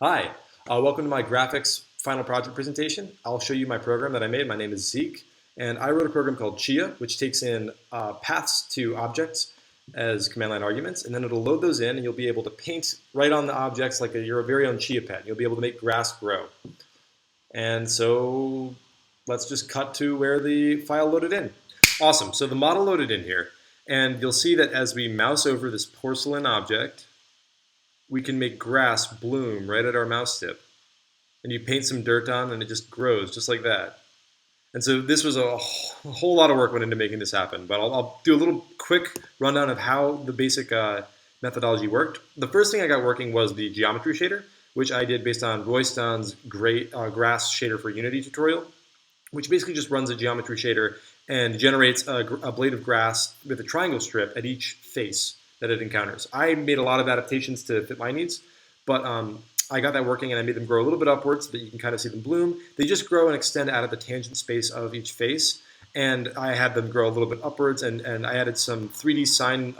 Hi, welcome to my graphics final project presentation. I'll show you my program that I made. My name is Zeke, and I wrote a program called Chia, which takes in paths to objects as command line arguments, and then it'll load those in, and you'll be able to paint right on the objects like your very own Chia pet. You'll be able to make grass grow. And so let's just cut to where the file loaded in. Awesome, so the model loaded in here, and you'll see that as we mouse over this porcelain object, we can make grass bloom right at our mouse tip. And you paint some dirt on and it just grows just like that. And so this was a whole lot of work went into making this happen, but I'll do a little quick rundown of how the basic methodology worked. The first thing I got working was the geometry shader, which I did based on Roy Stone's great grass shader for Unity tutorial, which basically just runs a geometry shader and generates a blade of grass with a triangle strip at each face that it encounters. I made a lot of adaptations to fit my needs, but I got that working and I made them grow a little bit upwards so that you can kind of see them bloom. They just grow and extend out of the tangent space of each face, and I had them grow a little bit upwards, and I added some 3D sine,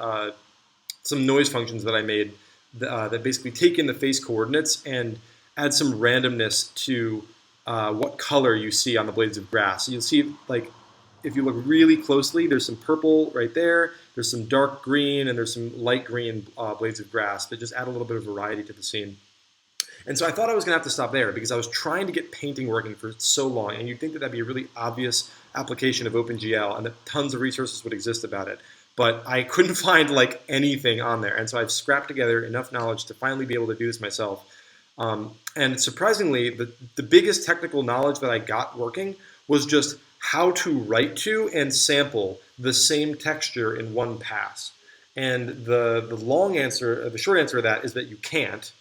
some noise functions that I made that basically take in the face coordinates and add some randomness to what color you see on the blades of grass. So you'll see, like, if you look really closely, there's some purple right there, there's some dark green, and there's some light green blades of grass that just add a little bit of variety to the scene. And so I thought I was going to have to stop there because I was trying to get painting working for so long, and you'd think that that'd be a really obvious application of OpenGL and that tons of resources would exist about it. But I couldn't find like anything on there, and so I've scrapped together enough knowledge to finally be able to do this myself. And surprisingly, the biggest technical knowledge that I got working was just how to write to and sample the same texture in one pass. And the short answer of that is that you can't.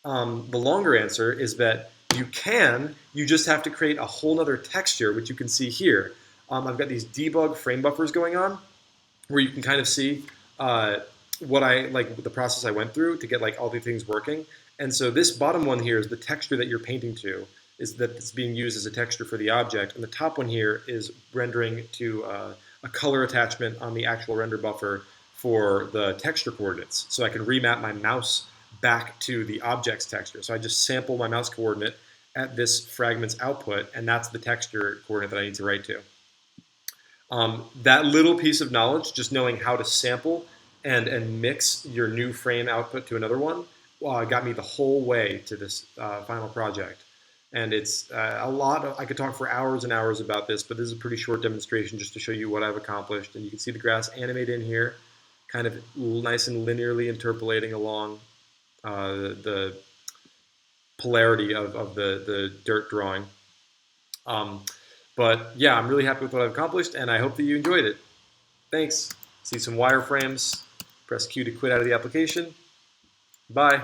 The longer answer is that you can, you just have to create a whole other texture, which you can see here. I've got these debug frame buffers going on where you can kind of see the process I went through to get like all the things working. And so this bottom one here is the texture that you're painting to, is that it's being used as a texture for the object. And the top one here is rendering to a color attachment on the actual render buffer for the texture coordinates. So I can remap my mouse back to the object's texture. So I just sample my mouse coordinate at this fragment's output, and that's the texture coordinate that I need to write to. That little piece of knowledge, just knowing how to sample and mix your new frame output to another one, got me the whole way to this final project. And it's a lot of, I could talk for hours and hours about this, but this is a pretty short demonstration just to show you what I've accomplished. And you can see the grass animate in here, kind of nice and linearly interpolating along the polarity of the dirt drawing. But yeah, I'm really happy with what I've accomplished, and I hope that you enjoyed it. Thanks. See some wireframes. Press Q to quit out of the application. Bye.